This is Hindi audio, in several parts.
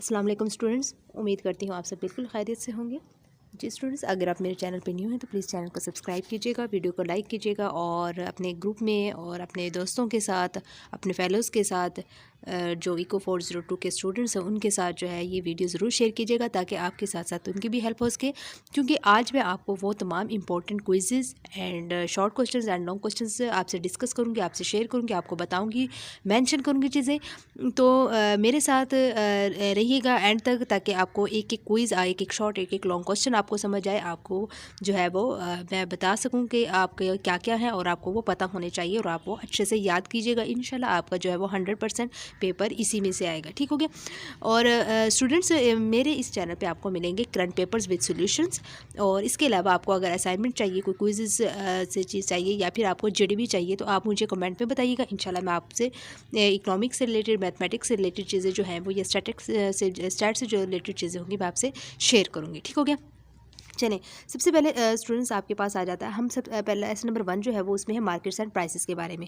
अस्सलाम वालेकुम स्टूडेंट्स, उम्मीद करती हूँ आप सब बिल्कुल खैरियत से होंगे। जी स्टूडेंट्स, अगर आप मेरे चैनल पे न्यू हैं तो प्लीज़ चैनल को सब्सक्राइब कीजिएगा, वीडियो को लाइक कीजिएगा और अपने ग्रुप में और अपने दोस्तों के साथ, अपने फेलोज़ के साथ जो इको 402 के स्टूडेंट्स हैं उनके साथ जो है ये वीडियो ज़रूर शेयर कीजिएगा ताकि आपके साथ साथ उनकी भी हेल्प हो सके। क्योंकि आज मैं आपको वो तमाम important quizzes and short questions and long questions आपसे डिस्कस करूँगी, आपसे शेयर करूँगी, आपको बताऊँगी, मेंशन करूँगी चीज़ें। तो मेरे साथ रहिएगा एंड तक ताकि आपको एक एक क्विज़ एक एक शॉर्ट एक एक लॉन्ग क्वेश्चन आपको समझ आए, आपको जो है वो मैं बता सकूं कि आपके क्या क्या है और आपको वो पता होने चाहिए और आप वो अच्छे से याद कीजिएगा। इंशाल्लाह आपका जो है वो 100% पेपर इसी में से आएगा। ठीक हो गया। और स्टूडेंट्स, मेरे इस चैनल पे आपको मिलेंगे करंट पेपर्स विद सॉल्यूशंस और इसके अलावा आपको अगर असाइनमेंट चाहिए, कोई क्विज़ से चीज़ चाहिए या फिर आपको जीडीबी चाहिए तो आप मुझे कमेंट में बताइएगा। इंशाल्लाह मैं आपसे इकोनॉमिक्स से रिलेटेड, मैथमेटिक्स से रिलेटेड चीज़ें जो हैं वो या स्टैट से जो रिलेटेड चीज़ें होंगी मैं आपसे शेयर करूँगी। ठीक हो गया। चलें, सबसे पहले स्टूडेंट्स आपके पास आ जाता है, हम सब पहला लेसन नंबर 1 जो है वो उसमें है मार्केट्स एंड प्राइसेस के बारे में।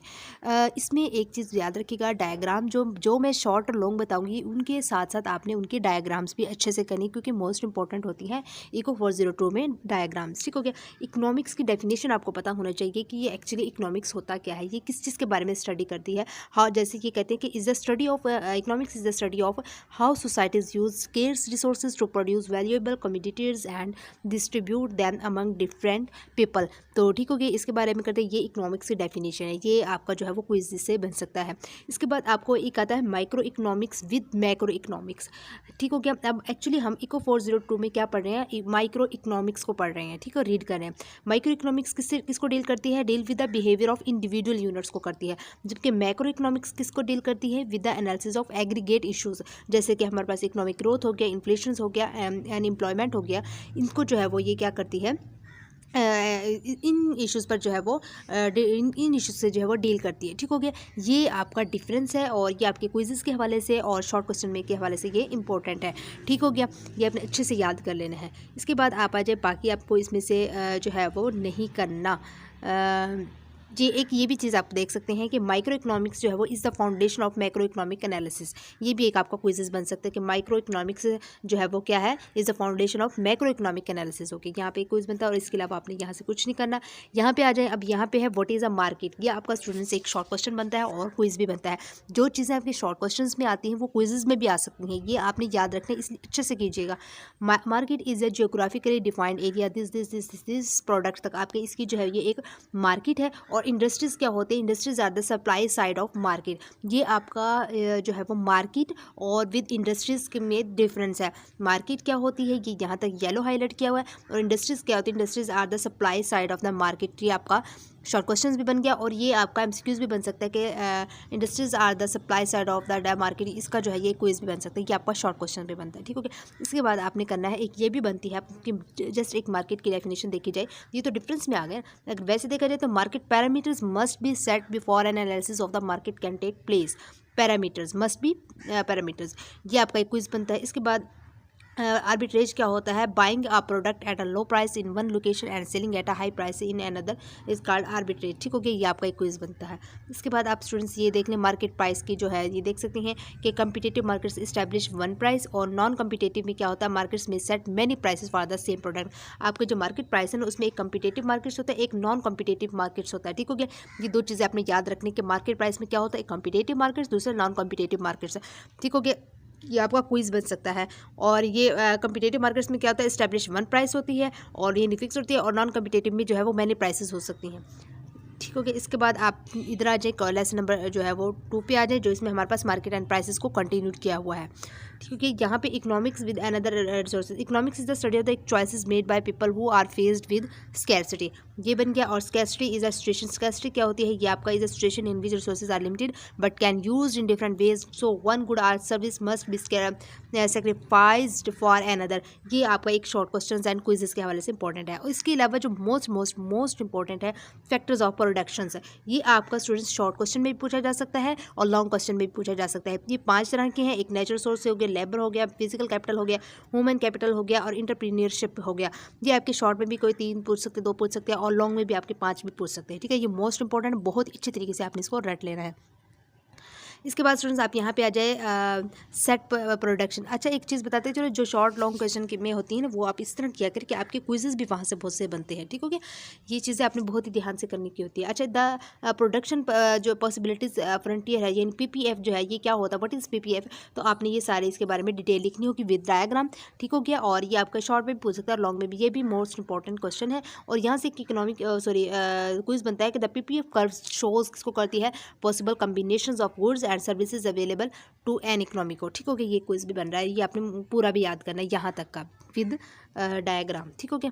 इसमें एक चीज़ याद रखिएगा, डायग्राम जो मैं शॉर्ट और लॉन्ग बताऊंगी उनके साथ साथ आपने उनके डायग्राम्स भी अच्छे से करनी क्योंकि मोस्ट इंपॉर्टेंट होती है इको 402 में डायग्राम्स। ठीक हो गया। इकोनॉमिक्स की डेफिनेशन आपको पता होना चाहिए कि ये एक्चुअली इकोनॉमिक्स होता क्या है, ये किस चीज़ के बारे में स्टडी करती है। हाँ, जैसे कि कहते हैं कि is the study of economics is the study of how societies use scarce resources to produce valuable commodities and distribute them among different people. तो ठीक हो गया, इसके बारे में करते हैं, ये इकोनॉमिक्स की डेफिनेशन है, ये आपका जो है वो क्विज से बन सकता है। इसके बाद आपको एक आता है micro economics with macro economics. ठीक हो गया। अब एक्चुअली हम इको 402 में क्या पढ़ रहे हैं, माइक्रो इकोनॉमिक्स को पढ़ रहे हैं। ठीक है, रीड कर रहे हैं। माइक्रो इकोनॉमिक्स किसको डील करती है, deal with the behaviour of individual units को करती है, जबकि मैक्रो इकोनॉमिक्स किसको डील करती है, with the analysis of aggregate issues, जैसे कि हमारे पास इकोनॉमिक ग्रोथ हो गया, इन्फ्लेशन हो गया, अनएम्प्लॉयमेंट हो गया। इनको जो है वो ये क्या करती है, इन इश्यूज़ पर जो है वो इन इश्यूज से जो है वो डील करती है। ठीक हो गया। ये आपका डिफरेंस है और ये आपके क्विज़ेस के हवाले से और शॉर्ट क्वेश्चन में के हवाले से ये इंपॉर्टेंट है। ठीक हो गया, ये आपने अच्छे से याद कर लेना है। इसके बाद आप आ जाए, बाकी आपको इसमें से जो है वो नहीं करना। जी, एक ये भी चीज़ आप देख सकते हैं कि माइक्रो इकोनॉमिक्स जो है वो is the foundation of macro economic analysis. ये भी एक आपका क्विज़ बन सकता है कि माइक्रो इकोनॉमिक्स जो है वो क्या है, is the foundation of macro economic analysis. Okay, यहाँ पे एक क्विज़ बनता है और इसके अलावा आपने यहाँ से कुछ नहीं करना। यहाँ पे आ जाए, अब यहाँ पे है व्हाट इज़ अ मार्केट। ये आपका स्टूडेंट्स एक शॉर्ट क्वेश्चन बनता है और क्विज़ भी बनता है। जो चीज़ें आपके शॉर्ट क्वेश्चन में आती हैं वो क्विज़ में भी आ सकती हैं, ये आपने याद रखना है, इसलिए अच्छे से कीजिएगा। Market is a geographically defined area, this product तक आपके इसकी जो है ये एक मार्केट है। और इंडस्ट्रीज़ क्या होते हैं, industries are the supply side of market. ये आपका जो है वो मार्केट और विद इंडस्ट्रीज़ के में डिफरेंस है। मार्केट क्या होती है, ये यहाँ तक येलो हाईलाइट किया हुआ है, और इंडस्ट्रीज़ क्या होती है, industries are the supply side of the market. ये आपका शॉर्ट क्वेश्चंस भी बन गया और ये आपका एमसीक्यूज भी बन सकता है कि industries are the supply side of the market. इसका जो है ये क्विज भी बन सकता है, ये आपका शॉर्ट क्वेश्चन भी बनता है। ठीक हो गया। इसके बाद आपने करना है, एक ये भी बनती है आपकी, जस्ट एक मार्केट की डेफिनेशन देखी जाए, ये तो डिफरेंस में आ गया। अगर वैसे देखा जाए तो market parameters must be set before an analysis of the market can take place. Parameters must be parameters, ये आपका एक क्विज बनता है। इसके बाद आर्बिट्रेज क्या होता है, buying a product at a low price in one location and selling at a high price in another is called arbitrage. ठीक हो गया, ये आपका एक क्विज बनता है। इसके बाद आप स्टूडेंट्स ये देख लें, मार्केट प्राइस की जो है ये देख सकते हैं कि competitive markets establish one price और नॉन कम्पिटेटिव में क्या होता है, मार्केट्स में set many prices for the same product. आपके जो मार्केट प्राइस है ना उसमें एक कम्पिटेटिव मार्केट्स होता है, एक नॉन कम्पिटेटिव मार्केट्स होता है। ठीक हो गया, ये दो चीज़ें आपने याद रखने के, मार्केट प्राइस में क्या होता है, एक कम्पिटेटिव मार्केट्स, दूसरा नॉन कम्पिटेटिव मार्केट्स। ठीक हो गया, ये आपका क्विज बन सकता है। और ये कम्पिटेटिव मार्केट्स में क्या होता है, इस्टेब्लिश वन प्राइस होती है और ये फिक्स होती है, और नॉन कम्पिटेटिव में जो है वो मैनी प्राइसेस हो सकती हैं। ठीक हो गया। इसके बाद आप इधर आ जाए, लेसन नंबर जो है वो 2 पे आ जाए, जो इसमें हमारे पास मार्केट एंड प्राइसेस को कंटिन्यू किया हुआ है। क्योंकि यहाँ पे economics with another resources, economics is the study of the choices made by people who are faced with scarcity, ये बन गया। और scarcity is a situation, scarcity क्या होती है, ये आपका is a situation in which resources are limited but can use in different ways, so one good or service must B sacrificed for another. ये आपका एक शॉर्ट क्वेश्चन एंड क्विजेस के हवाले से इंपॉर्टेंट है। और इसके अलावा जो मोस्ट इंपॉर्टेंट है, फैक्टर्स ऑफ प्रोडक्शन, ये आपका स्टूडेंट्स शॉर्ट क्वेश्चन में भी पूछा जा सकता है और लॉन्ग क्वेश्चन में भी पूछा जा सकता है। ये 5 तरह के हैं, एक नेचुरल सोर्स हो गया, लेबर हो गया, फिजिकल कैपिटल हो गया, ह्यूमन कैपिटल हो गया और इंटरप्रीनियरशिप हो गया। ये आपके शॉर्ट में भी कोई 3 पूछ सकते हैं, 2 पूछ सकते हैं और लॉन्ग में भी आपके 5 भी पूछ सकते हैं। ठीक है, ये मोस्ट इंपॉर्टेंट, बहुत अच्छे तरीके से आपने इसको रट लेना है। इसके बाद स्टूडेंट्स आप यहाँ पे आ जाए सेट प्रोडक्शन। अच्छा एक चीज़ बताते हैं चलो, जो शॉर्ट लॉन्ग क्वेश्चन में होती है ना, वो आप इस तरह किया करें कि आपके क्विजेस भी वहाँ से बहुत से बनते हैं, ठीक हो गया। ये चीज़ें आपने बहुत ही ध्यान से करने की होती है। अच्छा द प्रोडक्शन जो पॉसिबिलिटीज़ फ्रंटियर है, यानी PPF जो है, ये क्या होता है, व्हाट इज़ PPF, तो आपने ये सारे इसके बारे में डिटेल लिखनी होगी विद डायग्राम, ठीक हो गया। और ये आपका शॉर्ट में भी पूछ सकता है, लॉन्ग में भी, ये भी मोस्ट इंपॉर्टेंट क्वेश्चन है। और यहाँ से एक इकोनॉमिक क्विज बनता है कि द PPF कर्व शोज किसको करती है, possible combinations of goods and services available to an economy को, ठीक हो गया। ये क्विज भी बन रहा है, ये आपने पूरा भी याद करना है यहाँ तक का विद डायग्राम, ठीक हो गया।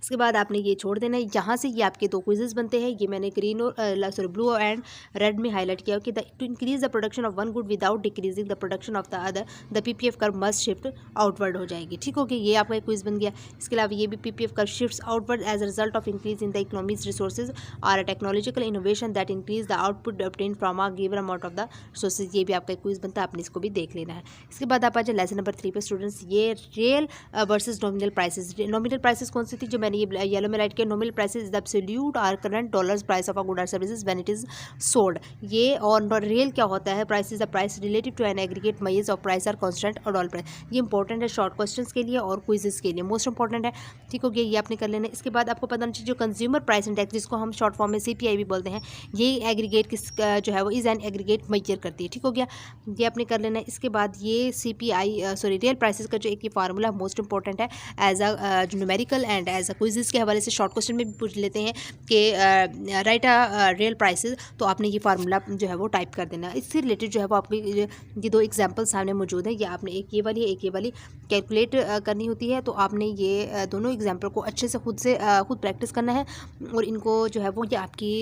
इसके बाद आपने ये छोड़ देना है। यहाँ से ये आपके दो क्विजेस बनते हैं, ये मैंने ग्रीन और ब्लू एंड रेड में हाईलाइट किया कि to increase the production of one good without decreasing the production of the other the PPF curve must shift outward हो जाएगी, ठीक हो गया। ये आपका एक क्विज बन गया। इसके अलावा ये भी PPF curve shifts outward as a result of increase in the economy's resources और a technological innovation that increase the output obtain from a given amount of the resources. ये भी आपका एक क्विज बनता है, आपने इसको भी देख लेना है। इसके बाद आप आ जाए लेसन नंबर 3 पे स्टूडेंट्स, ये real versus nominal prices. Nominal prices कौन सी थी, जो मैंने ये येलो में राइट किया, nominal prices is the absolute और current dollars price of a good और services when it is sold. ये और रियल क्या होता है, price is the price relative to an aggregate measures of price or constant और डॉलर प्राइस। ये इंपॉर्टेंट है शॉर्ट क्वेश्चंस के लिए और क्विजेस के लिए, मोस्ट इंपॉर्टेंट है, ठीक हो गया। ये आपने कर लेना है। इसके बाद आपको पता नहीं चाहिए जो कंज्यूमर प्राइस इंडेक्स, जिसको हम शॉर्ट फॉर्म में CPI भी बोलते हैं, ये एग्रीगेट किस जो है वो इज एन एग्रीगेट मेजर करती है, ठीक हो गया। ये आपने कर लेना है। इसके बाद ये CPI रियल प्राइसेस का जो एक ये फार्मूला मोस्ट इंपॉर्टेंट है, as a numerical and as a quizzes के हवाले से शॉर्ट क्वेश्चन में भी पूछ लेते हैं कि राइट रियल प्राइसेस, तो आपने ये फार्मूला जो है वो टाइप कर देना। इससे रिलेटेड जो है वो आपकी ये दो एग्जांपल सामने मौजूद है, ये आपने एक ये वाली कैलकुलेट करनी होती है। तो आपने ये दोनों एग्जांपल को अच्छे से खुद प्रैक्टिस करना है और इनको जो है वो ये आपकी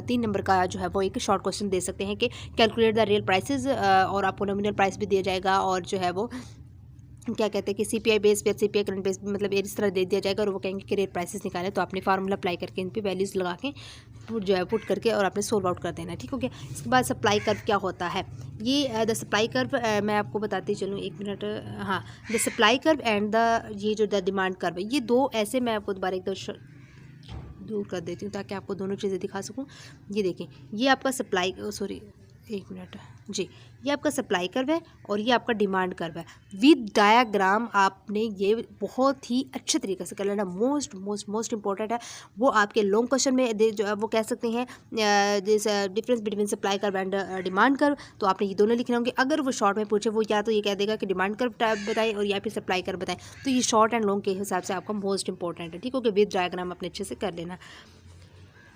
3 नंबर का जो है वो एक शॉर्ट क्वेश्चन दे सकते हैं कि कैलकुलेट द रियल प्राइसेस, और आपको नॉमिनल प्राइस भी दिया जाएगा और जो है वो क्या कहते हैं कि CPI बेस पे CPI करंट बेस पे, मतलब इस तरह दे दिया जाएगा और वो कहेंगे कि रेट प्राइसेस निकालें। तो आपने फार्मूला अप्लाई करके इन पे वैल्यूज़ लगा के पुट करके और आपने सोल्व आउट कर देना है, ठीक हो गया। इसके बाद सप्लाई कर्व क्या होता है, ये द सप्लाई कर्व मैं आपको बताती चलूँ, एक मिनट। हाँ, the supply curve and the ये जो द डिमांड कर्व है, ये दो ऐसे, मैं आपको दोबारा एक दूर कर देती हूँ ताकि आपको दोनों चीज़ें दिखा सकूँ। ये देखें, ये आपका सप्लाई, सॉरी एक मिनट जी, ये आपका सप्लाई कर्व है और ये आपका डिमांड कर्व है विद डायग्राम। आपने ये बहुत ही अच्छे तरीके से कर लेना, मोस्ट इंपॉर्टेंट है। वो आपके लॉन्ग क्वेश्चन में जो है वो कह सकते हैं this difference between supply curve and demand curve, तो आपने ये दोनों लिखने होंगे। अगर वो शॉर्ट में पूछे, वो या तो ये कह देगा कि डिमांड कर्व बताएं और या फिर सप्लाई कर्व बताएं, तो ये शॉर्ट एंड लॉन्ग के हिसाब से आपका मोस्ट इंपॉर्टेंट है, ठीक हो गया। विद डायग्राम अपने अच्छे से कर लेना।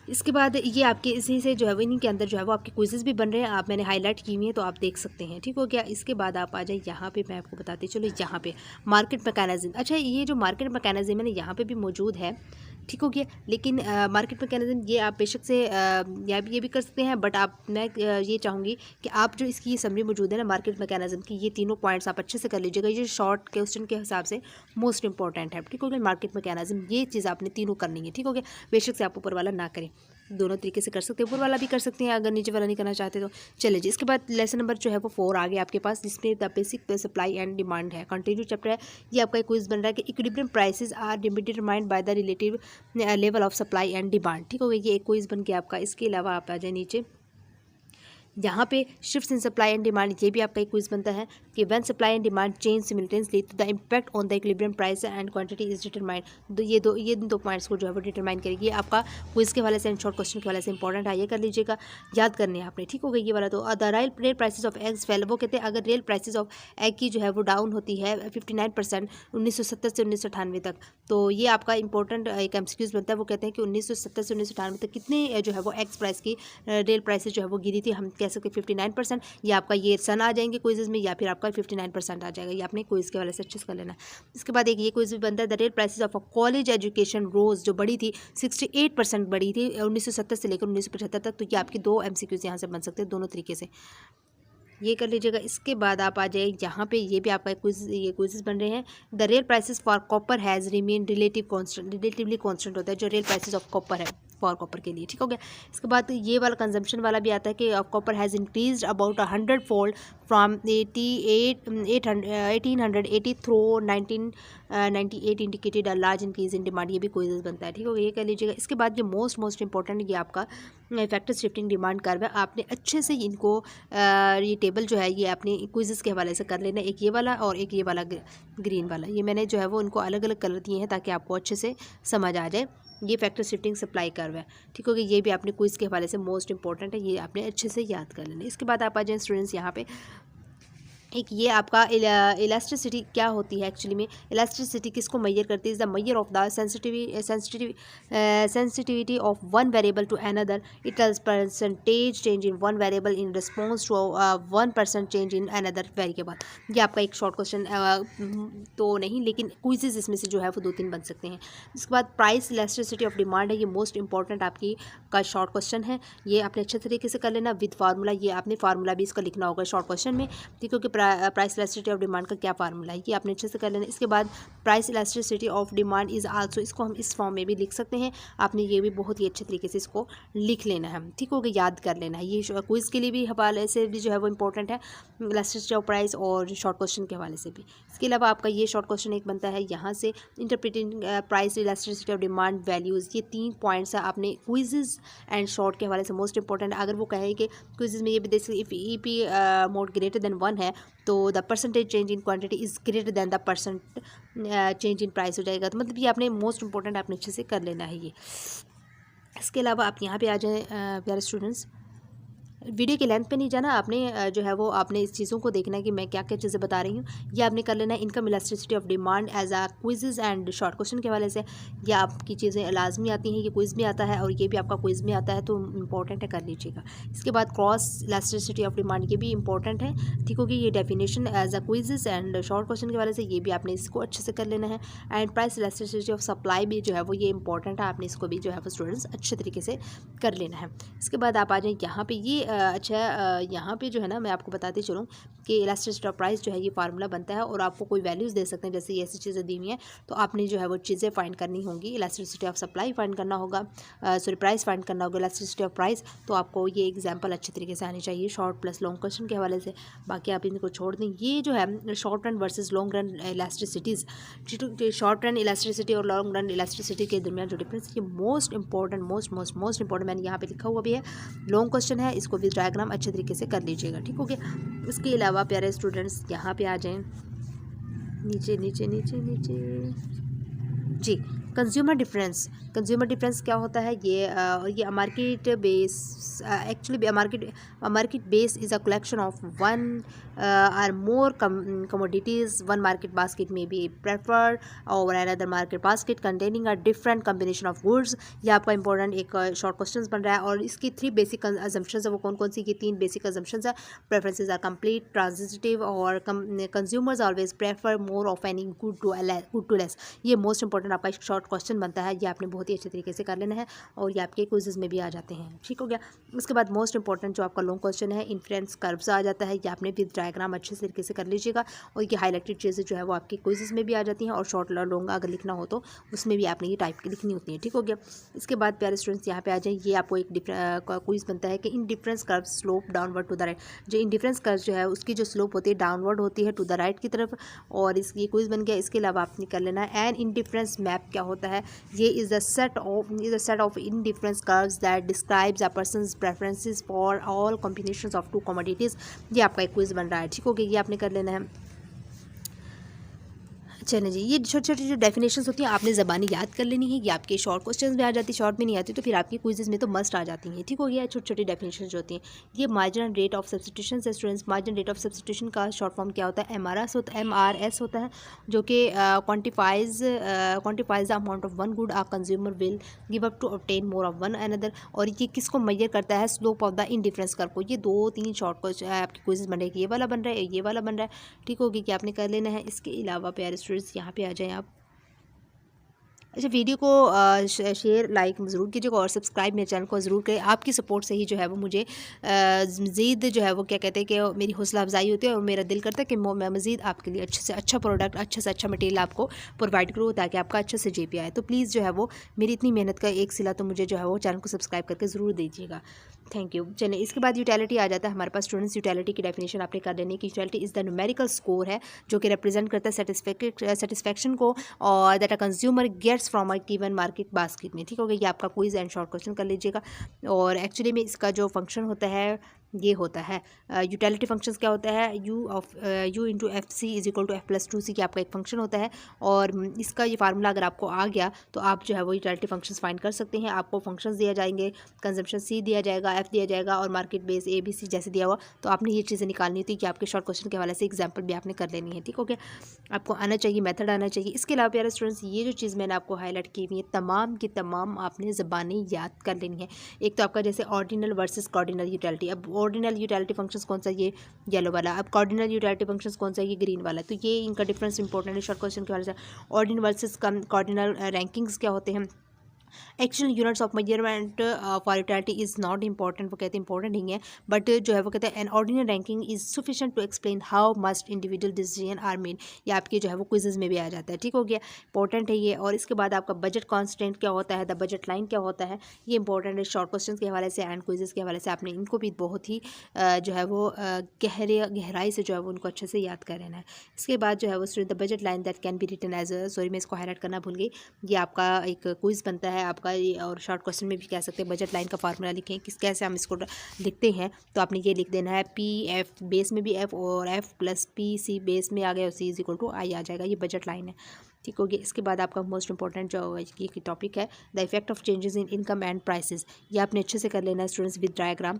इसके बाद ये आपके इसी से जो है वो इन्हीं के अंदर जो है वो आपके क्विजेस भी बन रहे हैं, आप मैंने हाईलाइट की हुई है तो आप देख सकते हैं, ठीक हो गया। इसके बाद आप आ जाए यहाँ पे, मैं आपको बताती चलो यहाँ पे मार्केट मैकेनिज्म। अच्छा, ये जो मार्केट मैकेनिज्म है ना, यहाँ पे भी मौजूद है, ठीक हो गया। लेकिन मार्केट मैकेनिज्म ये आप बेशक से ये भी कर सकते हैं, बट मैं ये चाहूँगी कि आप जो इसकी ये समरी मौजूद है ना मार्केट मैकेनिज्म की, ये तीनों पॉइंट्स आप अच्छे से कर लीजिएगा। ये शॉर्ट क्वेश्चन के हिसाब से मोस्ट इंपॉर्टेंट है, ठीक हो गया। मार्केट मैकेनिज्म ये चीज़ आपने तीनों करनी है, ठीक हो गया। बेशक से आप ऊपर वाला ना करें, दोनों तरीके से कर सकते हैं, ऊपर वाला भी कर सकते हैं अगर नीचे वाला नहीं करना चाहते तो। चलिए जी, इसके बाद लेसन नंबर जो है वो 4 आ गया आपके पास, जिसमें the basic supply and demand है, कंटिन्यू चैप्टर है। ये आपका एक क्विज बन रहा है कि equilibrium prices are determined by the relative level of supply and demand, ठीक हो गया। ये एक क्विज बन गया आपका। इसके अलावा आप आ जाए नीचे, यहाँ पे shifts in supply and demand, ये भी आपका एक क्विज बनता है कि when supply and demand change simultaneously तो the impact on the equilibrium price and quantity is determined. तो ये दो पॉइंट्स को जो है वो डिटरमाइन करेगी। ये आपका क्विज के वाले से एंड शॉर्ट क्वेश्चन के वाले से इंपॉर्टेंट है, ये कर लीजिएगा, याद करने हैं आपने, ठीक हो गया। ये वाला तो the real prices of eggs fail, वो कहते हैं अगर रियल प्राइसेस ऑफ एग की जो है वो डाउन होती है 59% 1970 से 1998 तक, तो ये आपका इंपॉर्टेंट एक MCQs बनता है। वो कहते हैं कि 1970 से 1998 तक कितने जो है वो एग्स प्राइस की रियल प्राइसेस जो है वो गिरी थी, हम कह सकते 59%। या आपका ये सन आ जाएंगे क्विजेज में, या फिर आपका 59% आ जाएगा। ये आपने क्विज के वाले से अच्छे से कर लेना। इसके बाद एक ये क्विज भी बनता है, the real prices of a college education rose, जो बड़ी थी 68% बड़ी थी 1970 से लेकर 1975 तक। तो ये आपकी 2 MCQs यहाँ से बन सकते हैं दोनों तरीके से, ये कर लीजिएगा। इसके बाद आप आ जाए यहाँ पे, ये भी आपका ये क्विजेस बन रहे हैं। The real prices for copper has remain relatively constant होता है, जो रियल प्राइसेस ऑफ कॉपर है फॉर कॉपर के लिए, ठीक हो गया। इसके बाद ये वाला कंजम्पशन वाला भी आता है कि copper has increase about 100 fold from 1880 through 1998 indicated a large increase in demand. ये भी क्विज़ बनता है, ठीक हो गया, ये कर लीजिएगा। इसके बाद ये मोस्ट इंपॉर्टेंट ये आपका फैक्टर शिफ्टिंग डिमांड कर्व है। आपने अच्छे से इनको ये टेबल जो है ये अपने क्विज़ के हवाले से कर लेना, एक ये वाला और एक ये वाला ग्रीन वाला, ये मैंने जो है वो इनको अलग अलग कलर दिए हैं ताकि आपको अच्छे से समझ आ जाए। ये फैक्टर शिफ्टिंग सप्लाई कर्व है, ठीक हो गया। ये भी आपने क्विज़ के हवाले से मोस्ट इंपॉर्टेंट है, ये आपने अच्छे से याद कर लेना। इसके बाद आप आ जाएँ स्टूडेंट्स यहाँ पे, एक ये आपका इलास्टिसिटी क्या होती है एक्चुअली में। इलास्टिसिटी किसको मैयर करती है? Is the measure of the sensitivity of one variable to another. It tells percentage change in one variable in response to 1% change in another variable. ये आपका एक शॉर्ट क्वेश्चन तो नहीं, लेकिन क्विज़ेस इसमें से जो है वो 2-3 बन सकते हैं। इसके बाद प्राइस इलास्टिसिटी ऑफ डिमांड है, ये मोस्ट इंपॉर्टेंट आपकी का शॉर्ट क्वेश्चन है। ये आपने अच्छे तरीके से कर लेना विद फार्मूला। ये आपने फार्मूला भी इसका लिखना होगा शॉर्ट क्वेश्चन में, ठीक है, क्योंकि प्राइस इलास्टिसिटी ऑफ डिमांड का क्या फार्मूला है, ये आपने अच्छे से कर लेना। इसके बाद price elasticity of demand is also, इसको हम इस फॉर्म में भी लिख सकते हैं। आपने ये भी बहुत ही अच्छे तरीके से इसको लिख लेना है, ठीक हो गया, याद कर लेना है। ये क्विज़ के लिए भी हवाले से भी जो है वो इंपॉर्टेंट है, इलास्टिसिटी ऑफ प्राइस और शॉर्ट क्वेश्चन के हवाले से भी। इसके अलावा आपका ये शॉर्ट क्वेश्चन एक बनता है यहाँ से, interpreting price elasticity of demand values. ये 3 पॉइंट्स है आपने क्विज़ एंड शॉर्ट के हवाले से मोस्ट इंपॉर्टेंट। अगर वो कहे कि क्विज़ में ये भी देख सकते, if EP mode greater than 1 है तो the percentage change in quantity is greater than the percent change in price हो जाएगा। तो मतलब ये आपने मोस्ट इंपॉर्टेंट आपने अच्छे से कर लेना है ये। इसके अलावा आप यहाँ पे आ जाएँ प्यारे स्टूडेंट्स, वीडियो के लेंथ पे नहीं जाना आपने, जो है वो आपने इस चीज़ों को देखना है कि मैं क्या क्या चीज़ें बता रही हूँ। ये आपने कर लेना है income elasticity of demand as a quiz and short question के हवाले से। ये आपकी चीज़ें लाजमी आती हैं, ये क्विज़ में आता है और ये भी आपका क्विज़ में आता है, तो इंपॉर्टेंट है, कर लीजिएगा। इसके बाद क्रॉस इलास्टिसिटी ऑफ डिमांड, ये भी इंपॉर्टेंट है, ठीक होगी। ये definition as a quiz and short question के हवाले से, ये भी आपने इसको अच्छे से कर लेना है। And price elasticity of supply भी जो है वो ये इंपॉर्टेंट है, आपने इसको भी जो है वो स्टूडेंट्स अच्छे तरीके से कर लेना है। इसके बाद आप आ जाएँ यहाँ पे, ये अच्छा यहाँ पे जो है ना मैं आपको बताती चलूँ कि इलास्टिसिटी ऑफ प्राइस जो है ये फार्मूला बनता है और आपको कोई वैल्यूज़ दे सकते हैं, जैसे ये ऐसी चीज़ें दी हुई हैं, तो आपने जो है वो चीज़ें फाइंड करनी होंगी। इलास्टिसिटी ऑफ सप्लाई फाइंड करना होगा, प्राइस फाइंड करना होगा, इलास्टिसिटी ऑफ प्राइस। तो आपको ये एग्जांपल अच्छे तरीके से आनी चाहिए शॉर्ट प्लस लॉन्ग क्वेश्चन के हवाले से। बाकी आप इनको छोड़ दें। ये जो है short run versus long run elasticities, short run elasticity और लॉन्ग रन इलास्टिसिटी के दरमियान जो डिफरेंस, ये मोस्ट इंपॉर्टेंट मोस्ट इंपॉर्टेंट मैंने यहाँ पे लिखा हुआ भी है। लॉन्ग क्वेश्चन है, इसको भी डायग्राम अच्छे तरीके से कर लीजिएगा, ठीक हो गया। इसके अलावा प्यारे स्टूडेंट्स यहाँ पे आ जाएं, नीचे नीचे नीचे नीचे जी, कंज्यूमर डिफरेंस क्या होता है? ये market base, actually market base is a collection of one or more commodities. One market basket may be preferred over another market basket containing a different combination of goods. ये आपका इंपॉर्टेंट एक शॉर्ट क्वेश्चन बन रहा है और इसकी 3 बेसिक अजम्पशंस है। वो कौन कौन सी की 3 बेसिक अजम्पशंस है? प्रेफरेंसेस आर कंप्लीट, ट्रांजिटिव और consumers always prefer more of any good to less. ये मोस्ट इंपॉर्टेंट आपका एक शॉर्ट क्वेश्चन बनता है, ये आपने बहुत ही अच्छे तरीके से कर लेना है और ये आपके क्विज़ेस में भी आ जाते हैं, ठीक हो गया। उसके बाद मोस्ट इंपॉर्टेंट जो आपका लॉन्ग क्वेश्चन है, इन्फ्लुएंस कर्व्स आ जाता है, ये आपने विद डायग्राम अच्छे तरीके से कर लीजिएगा और ये हाईलाइटेड चीज़ें जो है वो आपके क्विज़ेस में भी आ जाती हैं और शॉर्ट लॉन्ग अगर लिखना हो तो उसमें भी आपने ये टाइप की लिखनी होती है, ठीक हो गया। इसके बाद प्यारे स्टूडेंट्स यहाँ पे आ जाए, ये आपको एक क्विज़ बनता है कि indifference curve slope downward to the right. जो इन डिफरेंस कर्व जो है उसकी जो स्लोप होती है डाउनवर्ड होती है टू द राइट की तरफ, और इसकी क्विज़ बन गया। इसके अलावा आपने कर लेना है एन इन डिफरेंस मैप क्या होता है? ये is the set of in difference curves that describes a person's preferences for all combinations of 2 commodities. ये आपका एक क्विज़ बन रहा है, ठीक हो गया, ये आपने कर लेना है। चलें जी, ये छोटी छोटी जो डेफिनेशंस होती हैं आपने ज़बानी याद कर लेनी है। ये आपके शॉर्ट क्वेश्चंस में आ जाती है, शॉर्ट में नहीं आती तो फिर आपकी क्विज़ेस में तो मस्ट आ जाती हैं, ठीक हो गया। छोटी छोटी डेफिनेशन जो होती हैं, ये मार्जिनल रेट ऑफ सब्स्टिट्यूशन से students, marginal rate of substitution का शॉर्ट फॉर्म क्या होता है? MRS होता है, जो कि quantifies the amount of one good a consumer will give up to obtain more of one another. और ये किसको मेजर करता है? Slope of the indifference curve को। ये 2-3 शॉर्ट क्वेश्चन आपके क्विज़ेस बन रहे हैं, ये वाला बन रहा है, ये वाला बन रहा है, ठीक होगी कि आपने कर लेना है। इसके अलावा प्यारे स्टूडेंट्स यहाँ पे आ जाएं आप, अच्छा, वीडियो को शेयर लाइक ज़रूर कीजिएगा और सब्सक्राइब मेरे चैनल को ज़रूर करें। आपकी सपोर्ट से ही जो है वो मुझे मज़ीद जो है वो क्या कहते हैं कि मेरी हौसला अफजाई होती है और मेरा दिल करता है कि मैं मज़ीद आपके लिए अच्छे से अच्छा प्रोडक्ट, अच्छे से अच्छा मटेरियल आपको प्रोवाइड करूँ ताकि आपका अच्छे से JP आए। तो प्लीज़ जो है वो मेरी इतनी मेहनत का एक सिला तो मुझे जो है वो चैनल को सब्सक्राइब करके ज़रूर दीजिएगा। Thank you. चलिए, इसके बाद यूटिलिटी आ जाता है हमारे पास। स्टूडेंट्स, यूटिलिटी की डेफिनेशन आपने कर लेनी है कि utility is the numerical score है जो कि रिप्रेजेंट करता है सेटिस्फेक्शन को और that a consumer gets from a given market basket में। ठीक हो गया, ये आपका क्विज एंड शॉर्ट क्वेश्चन कर लीजिएगा। और एक्चुअली में इसका जो फंक्शन होता है ये होता है यूटिलिटी फंक्शंस क्या होता है, U into F C is equal to F plus two C की आपका एक फंक्शन होता है। और इसका ये फार्मूला अगर आपको आ गया तो आप जो है वो यूटिलिटी फंक्शंस फाइंड कर सकते हैं। आपको फंक्शंस दिया जाएंगे, कंजम्पशन सी दिया जाएगा, एफ दिया जाएगा और market base A B C जैसे दिया हुआ। तो आपने ये चीज़ें निकालनी होती है कि आपके शॉर्ट क्वेश्चन के हवाले से एग्जाम्पल भी आपने कर लेनी है। ठीक हो गया, आपको आना चाहिए, मेथड आना चाहिए। इसके अलावा प्यारे स्टूडेंट्स, ये जो चीज़ मैंने आपको हाईलाइट की हुई है तमाम की तमाम आपने ज़बानें याद कर लेनी है। एक तो आपका जैसे ऑर्डिनल वर्सेस कार्डिनल यूटिलिटी। अब ऑर्डिनल यूटिलिटी फंक्शंस कौन सा, ये येलो वाला। अब कार्डिनल यूटिलिटी फंक्शंस कौन सा, ये ग्रीन वाला। तो ये इनका डिफरेंस इंपॉर्टेंट है शॉर्ट क्वेश्चन के हवाले से। ऑर्डिनल वर्सेस कार्डिनल रैंकिंग्स क्या होते हैं। Actual units of measurement for utility is not important, वो कहते हैं इंपॉर्टेंट नहीं है, बट जो है वो कहते हैं an ordinal ranking is sufficient to explain how must individual decision are made. ये आपके जो है वो क्विजेज में भी आ जाता है। ठीक हो गया, इंपॉर्टेंट है ये। और इसके बाद आपका बजट कॉन्स्टेंट क्या होता है, द बजट लाइन क्या होता है, ये इंपॉर्टेंट है शॉर्ट क्वेश्चन के हवाले से एंड क्विजेज के हवाले से। आपने इनको भी बहुत ही जो है वो गहराई से जो है वो उनको अच्छे से याद कर लेना है। इसके बाद जो है वो the budget line that can be written as sorry मैं इसको हाईलाइट करना भूल गई। ये आपका एक क्विज बनता है आपका, और शॉर्ट क्वेश्चन में भी कह सकते हैं बजट लाइन का फार्मूला लिखें किस कैसे हम इसको लिखते हैं। तो आपने ये लिख देना है पी एफ बेस में भी एफ और F plus P C base में आ गया और C is equal to I आ जाएगा। ये बजट लाइन है। ठीक हो गया, इसके बाद आपका मोस्ट इंपॉर्टेंट जो ये टॉपिक है the effect of changes in income and prices. ये आपने अच्छे से कर लेना है स्टूडेंट्स विद डायग्राम।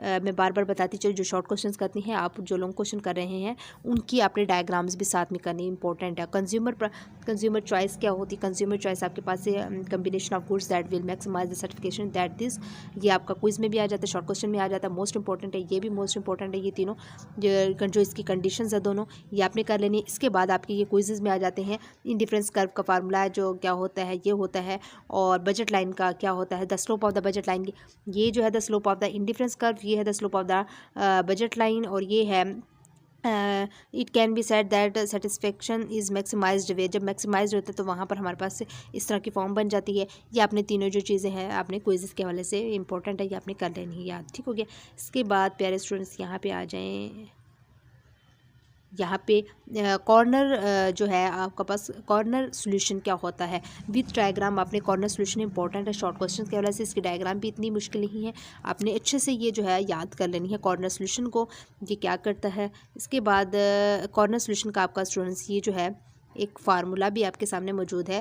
मैं बार बार बताती चलूँ, जो शॉर्ट क्वेश्चंस करती हैं आप, जो लॉन्ग क्वेश्चन कर रहे हैं उनकी आपने डायग्राम्स भी साथ में करनी इंपॉर्टेंट है। कंज्यूमर चॉइस क्या होती है, कंज्यूमर चॉइस आपके पास है combination of goods that will maximize the certification that this. ये आपका क्विज में भी आ जाता है, शॉर्ट क्वेश्चन में आ जाता है। मोस्ट इंपॉर्टेंट है, ये भी मोस्ट इंपॉर्टेंट है। ये तीनों जो इसकी कंडीशंस है दोनों ये आपने कर लेनी। इसके बाद आपके ये क्विजेज में आ जाते हैं इंडिफरेंस कर्व का फार्मूला है जो क्या होता है, ये होता है। और बजट लाइन का क्या होता है, the slope of the budget line. ये जो है the slope of the indifference curve, ये है the slope of the budget line. और ये है it can be said that satisfaction is maximized way. जब मैक्सिमाइज्ड होता है तो वहाँ पर हमारे पास इस तरह की फॉर्म बन जाती है। ये आपने तीनों जो चीज़ें हैं आपने क्विज़ के हवाले से इंपॉर्टेंट है, ये आपने कर लेनी है याद। ठीक हो गया, इसके बाद प्यारे स्टूडेंट्स यहाँ पे आ जाएँ। यहाँ पे कॉर्नर जो है आपका पास कॉर्नर सॉल्यूशन क्या होता है विथ डायग्राम। आपने कॉर्नर सॉल्यूशन इंपॉर्टेंट है शॉर्ट क्वेश्चन के वजह से। इसकी डायग्राम भी इतनी मुश्किल नहीं है, आपने अच्छे से ये जो है याद कर लेनी है कॉर्नर सॉल्यूशन को, ये क्या करता है। इसके बाद कॉर्नर सॉल्यूशन का आपका स्टूडेंट्स ये जो है एक फार्मूला भी आपके सामने मौजूद है।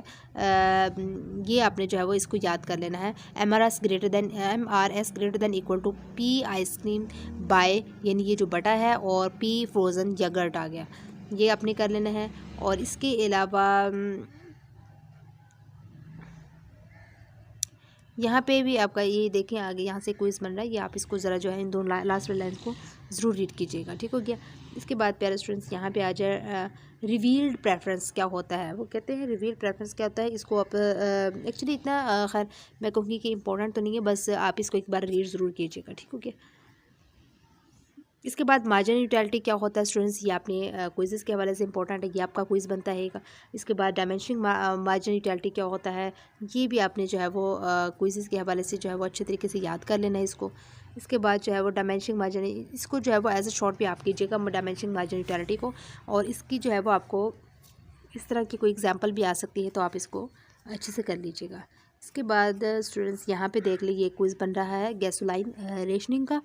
ये आपने जो है वो इसको याद कर लेना है। MRS greater than equal to P ice cream by, यानी ये जो बटा है, और P फ्रोज़न यगर्ट आ गया, ये आपने कर लेना है। और इसके अलावा यहाँ पे भी आपका ये देखें आगे यहाँ से क्विज बन रहा है, ये आप इसको ज़रा जो है इन दोनों लास्ट वाली लाइन को ज़रूर रीड कीजिएगा। ठीक हो गया, इसके बाद प्यारे स्टूडेंट्स यहाँ पे आ जाए रिवील्ड प्रेफरेंस क्या होता है। वो कहते हैं रिवील्ड प्रेफरेंस क्या होता है, इसको आप एक्चुअली इतना खैर मैं कहूँगी कि इंपॉर्टेंट तो नहीं है, बस आप इसको एक बार रीड ज़रूर कीजिएगा। ठीक हो गया, इसके बाद मार्जिन यूटिलिटी क्या होता है स्टूडेंट्स, ये आपने क्विज़ के हवाले से इंपॉर्टेंट है, ये आपका क्विज़ बनता है। इसके बाद डायमेंशनिंग मार्जिन यूटिलिटी क्या होता है, ये भी आपने जो है वो क्विज़ के हवाले से जो है वो अच्छे तरीके से याद कर लेना है इसको। इसके बाद जो है वो डायमेंशनिंग मार्जिन, इसको जो है वो एज ए शॉर्ट भी आप कीजिएगा डायमेंशनिंग मार्जिन यूटिलिटी को। और इसकी जो है वो आपको इस तरह की कोई एग्जाम्पल भी आ सकती है, तो आप इसको अच्छे से कर लीजिएगा। इसके बाद स्टूडेंट्स यहाँ पे देख लीजिए क्विज़ बन रहा है गैसोलाइन रेशनिंग का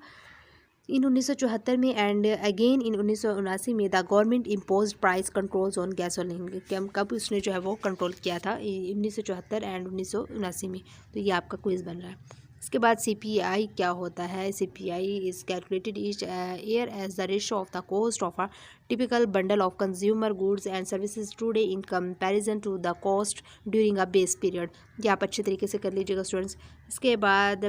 इन 1974 में एंड अगेन इन 1979 में the government impose price controls on gasoline. कब उसने जो है वो कंट्रोल किया था, 1974 एंड 1979 में। तो ये आपका क्विज बन रहा है। इसके बाद CPI क्या होता है, CPI is calculated each year as the ratio of the cost of a typical bundle of consumer goods and services today in comparison to the cost during a base period. ये आप अच्छे तरीके से कर लीजिएगा स्टूडेंट्स। इसके बाद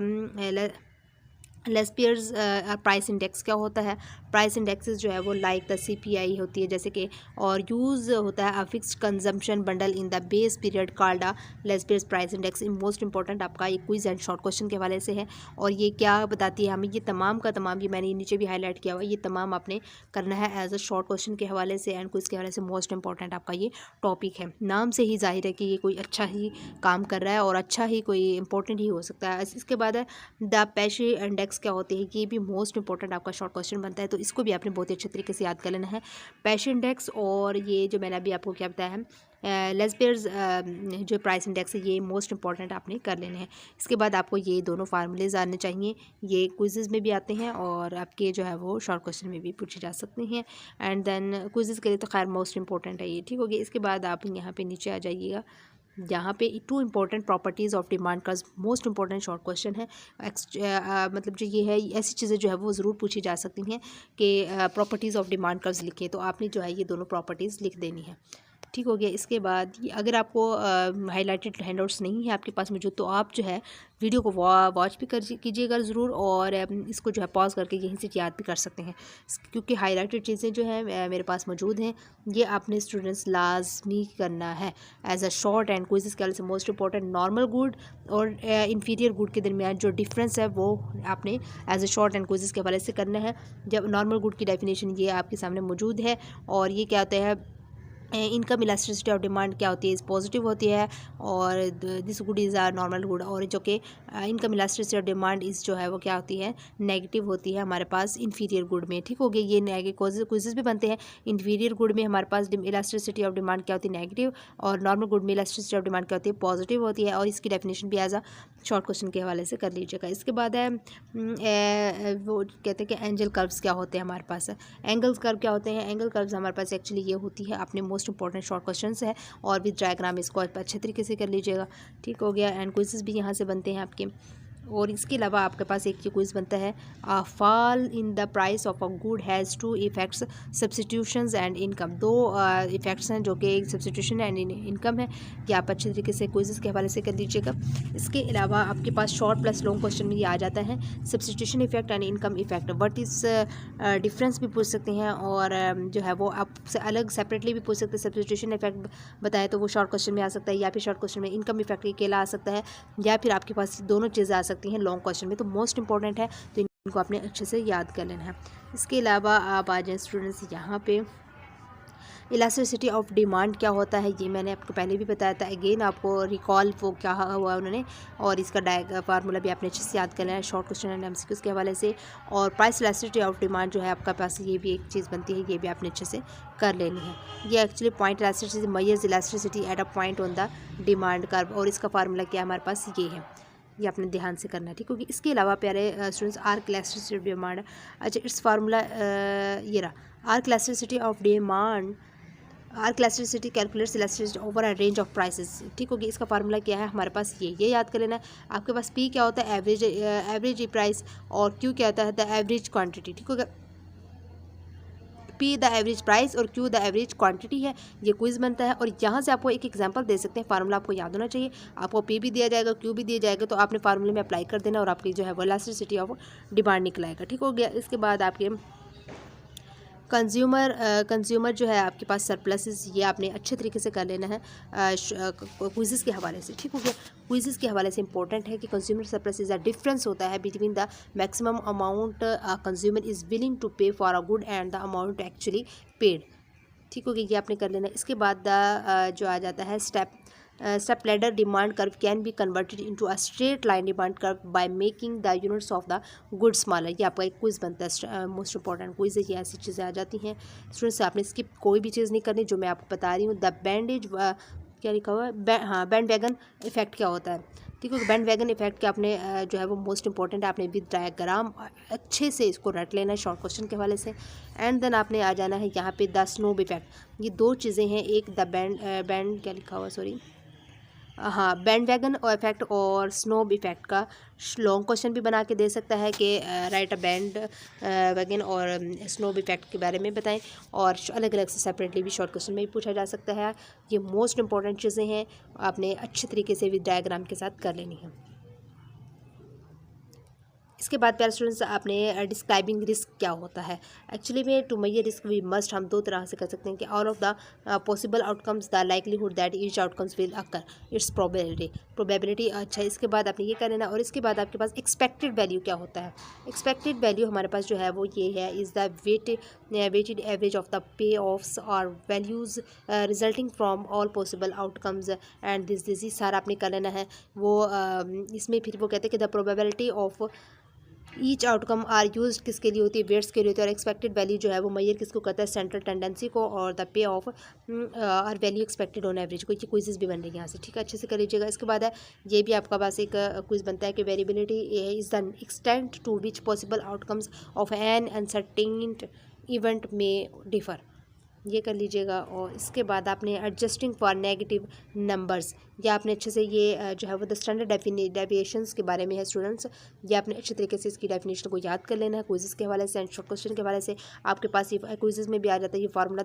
लेस्पियर्स प्राइस इंडेक्स क्या होता है? प्राइस इंडेक्सेस जो है वो लाइक द सीपीआई होती है जैसे कि, और यूज़ होता है a fixed consumption bundle in the base period called a Laspeyres price index. Most important आपका ये क्विज एंड शॉर्ट क्वेश्चन के हवाले से है। और ये क्या बताती है हमें, ये तमाम का तमाम, ये मैंने नीचे भी हाईलाइट किया हुआ है, ये तमाम आपने करना है एज अ शॉर्ट क्वेश्चन के हवाले से एंड क्विज के हवाले से। मोस्ट इंपॉर्टेंट आपका ये टॉपिक है। नाम से ही जाहिर है कि ये कोई अच्छा ही काम कर रहा है और अच्छा ही कोई इंपॉर्टेंट ही हो सकता है। इसके बाद है द पेशी इंडेक्स क्या होती है, ये भी मोस्ट इंपॉर्टेंट आपका शॉर्ट क्वेश्चन बनता है, तो इसको भी आपने बहुत ही अच्छे तरीके से याद कर लेना है। पेशी इंडेक्स और ये जो मैंने अभी आपको क्या बताया है लेस्पियर्स जो प्राइस इंडेक्स है, ये मोस्ट इंपॉर्टेंट आपने कर लेने हैं। इसके बाद आपको ये दोनों फार्मूलेज आने चाहिए, ये क्विज़ेज़ में भी आते हैं और आपके जो है वो शॉर्ट क्वेश्चन में भी पूछे जा सकते हैं। एंड देन क्विज़ेज़ के लिए तो खैर मोस्ट इंपॉर्टेंट है ये, ठीक हो गया। इसके बाद आप यहाँ पे नीचे आ जाइएगा, यहाँ पे 2 important properties of demand curves, most important short question है। मतलब जो ये है, ऐसी चीज़ें जो है वो ज़रूर पूछी जा सकती हैं कि प्रॉपर्टीज़ ऑफ डिमांड कर्व्स लिखें, तो आपने जो है ये दोनों प्रॉपर्टीज़ लिख देनी है, ठीक हो गया। इसके बाद अगर आपको हाईलाइटेड हैंडआउट्स नहीं है आपके पास मौजूद, तो आप जो है वीडियो को वॉच भी कीजिएगा ज़रूर, और इसको जो है पॉज करके यहीं से याद भी कर सकते हैं, क्योंकि हाईलाइटेड चीज़ें जो हैं मेरे पास मौजूद हैं, ये आपने स्टूडेंट्स लाजमी करना है as a short and quiz के से। मोस्ट इंपॉर्टेंट नॉर्मल गुड और इंफीरियर गुड के दरमियान जो डिफरेंस है वो आपने as a short and quiz के हवाले से करना है। जब नॉर्मल गुड की डेफिनेशन ये आपके सामने मौजूद है, और ये क्या होता है, इनकम इलास्टिसिटी ऑफ डिमांड क्या होती है, इस पॉजिटिव होती है, और this good is a normal good. और जो कि इनकम इलास्टिसिटी ऑफ डिमांड इस जो है वो क्या होती है, नेगेटिव होती है हमारे पास इंफीरियर गुड में, ठीक हो गया। ये नेगेटिव क्विज़ेस भी बनते हैं। इंफीरियर गुड में हमारे पास इलास्टिसिटी ऑफ डिमांड क्या होती है, नेगेटिव, और नॉर्मल गुड में इलास्टिसिटी ऑफ डिमांड क्या होती है, पॉजिटिव होती है। और इसकी डेफिनेशन भी एज अ शॉर्ट क्वेश्चन के हवाले से कर लीजिएगा। इसके बाद है वो कहते हैं कि एंगल कर्व्स क्या होते हैं हमारे पास, एंगल्स कर्व क्या होते हैं। एंगल कर्व्स हमारे पास एक्चुअली ये होती है, आपने मोस्ट इंपॉर्टेंट शॉर्ट क्वेश्चंस है और भी डायग्राम इसको अच्छे तरीके से कर लीजिएगा, ठीक हो गया। एंड क्विज़ेस भी यहाँ से बनते हैं आपके। और इसके अलावा आपके पास एक क्विज़ बनता है, fall in the price of a good has 2 effects, substitutions and income. 2 effects हैं जो कि एक सब्सटीट्यूशन एंड इनकम है, कि आप अच्छे तरीके से क्विज़ेस के हवाले से कर लीजिएगा। इसके अलावा आपके पास शॉर्ट प्लस लॉन्ग क्वेश्चन में ये आ जाता है, substitution effect and income effect, what is difference भी पूछ सकते हैं, और जो है वो आपसे अलग सेपरेटली भी पूछ सकते हैं। सब्सटीट्यूशन इफेक्ट बताए तो वो शॉर्ट क्वेश्चन में आ सकता है, या फिर शॉर्ट क्वेश्चन में इनकम इफेक्ट अकेला आ सकता है, या फिर आपके पास दोनों चीज़ें आ सकती हैं लॉन्ग क्वेश्चन में। तो मोस्ट इंपॉर्टेंट है, तो इनको आपने अच्छे से याद कर लेना है। इसके अलावा आप आ जाएँ स्टूडेंट्स यहाँ पे, इलास्टिसिटी ऑफ डिमांड क्या होता है, ये मैंने आपको पहले भी बताया था। अगेन आपको रिकॉल वो क्या हुआ उन्होंने, और इसका फार्मूला भी आपने अच्छे से याद करना है शॉर्ट क्वेश्चन एंड एमसीक्यूज़ के हवाले से। और प्राइस इलास्टिसिटी ऑफ डिमांड जो है आपका पास, ये भी एक चीज़ बनती है, ये भी आपने अच्छे से कर लेनी है। ये actually point elasticity measures elasticity at a point on the demand curve, और इसका फार्मूला क्या हमारे पास ये है, ये आपने ध्यान से करना है, ठीक होगी। इसके अलावा प्यारे students, arc elasticity of demand, अच्छा इट्स फार्मूला ये रहा, arc elasticity of demand, arc elasticity calculates elasticity over a range of prices, ठीक होगी। इसका फार्मूला क्या है हमारे पास, ये याद कर लेना है। आपके पास पी क्या होता है, एवरेज प्राइस, और क्यू क्या होता है, द एवरेज क्वांटिटी, ठीक होगा। पी द एवरेज प्राइस और क्यू द एवरेज क्वांटिटी है, ये क्विज बनता है। और यहाँ से आपको एक एग्जांपल दे सकते हैं, फार्मूला आपको याद होना चाहिए। आपको पी भी दिया जाएगा, क्यू भी दिया जाएगा, तो आपने फार्मूले में अप्लाई कर देना, और आपकी जो है वो इलास्टिसिटी ऑफ डिमांड निकलाएगा, ठीक हो गया। इसके बाद आपके कंज्यूमर जो है आपके पास सरप्लसेस, ये आपने अच्छे तरीके से कर लेना है क्विज़ेस के हवाले से, ठीक हो गया। क्विज़ेस के हवाले से इंपॉर्टेंट है कि कंज्यूमर सरप्लसेस का डिफरेंस होता है between the maximum amount consumer is willing to pay for a good and the amount actually paid, ठीक हो गया, ये आपने कर लेना है। इसके बाद जो आ जाता है step ladder demand curve can be converted into a straight line demand curve by making the units of the good smaller, ये आपका एक क्विज बनता है, मोस्ट इंपॉर्टेंट क्विज है। ये ऐसी चीज़ें आ जाती हैं स्टूडेंट्स, आपने स्किप कोई भी चीज़ नहीं करनी, जो मैं आपको बता रही हूँ। द बैंडेज क्या लिखा हुआ है, हाँ बैंड वैगन इफेक्ट क्या होता है, ठीक है। बैंड वैगन इफेक्ट के आपने जो है वो मोस्ट इंपॉर्टेंट है, आपने विद डायग्राम अच्छे से इसको रट लेना है शॉर्ट क्वेश्चन के हवाले से। एंड देन आपने आ जाना है यहाँ पे द स्नोब इफेक्ट, ये 2 चीज़ें हैं, एक द बैंड क्या लिखा हुआ, सॉरी, हाँ बैंड वैगन इफेक्ट और स्नोब इफेक्ट का लॉन्ग क्वेश्चन भी बना के दे सकता है कि राइट अ बैंड वैगन और स्नोब इफेक्ट के बारे में बताएं, और अलग अलग से सेपरेटली भी शॉर्ट क्वेश्चन में भी पूछा जा सकता है। ये मोस्ट इंपॉर्टेंट चीज़ें हैं, आपने अच्छे तरीके से विद डायग्राम के साथ कर लेनी है। इसके बाद प्यारे स्टूडेंट्स आपने डिस्क्राइबिंग रिस्क क्या होता है। एक्चुअली में to measure risk we must हम दो तरह से कर सकते हैं कि all of the possible outcomes the likelihood that each outcomes will occur, its probability. अच्छा, इसके बाद आपने ये कर लेना। और इसके बाद आपके पास एक्सपेक्टेड वैल्यू क्या होता है। एक्सपेक्टेड वैल्यू हमारे पास जो है वो ये है, is the weighted average of the payoffs और values resulting from all possible outcomes and this सारा आपने कर लेना है। वो इसमें फिर वो कहते हैं कि the probability of each outcome are use किसके लिए होती है, वेट्स के लिए होती है। और एक्सपेक्टेड वैल्यू जो है वो मैयर किसको करता है, सेंट्रल टेंडेंसी को। और the payoff are value expected on average को। ये क्विजेस भी बन रही है यहाँ से, ठीक है, अच्छे से कर लीजिएगा। इसके बाद है ये भी आपका पास एक क्विज बनता है कि variability is the extent to which possible outcomes of an uncertain event में डिफर, ये कर लीजिएगा। और इसके बाद आपने एडजस्टिंग फॉर नेगेटिव नंबर्स, या आपने अच्छे से ये जो है वो द स्टैंडर्ड डेविएशंस के बारे में है स्टूडेंट्स। ये आपने अच्छे तरीके से इसकी डेफिनेशन को याद कर लेना है क्विज़ के हवाले से एंड शॉर्ट क्वेश्चन के हवाले से। आपके पास ये क्विज़ में भी आ जाता है ये formula,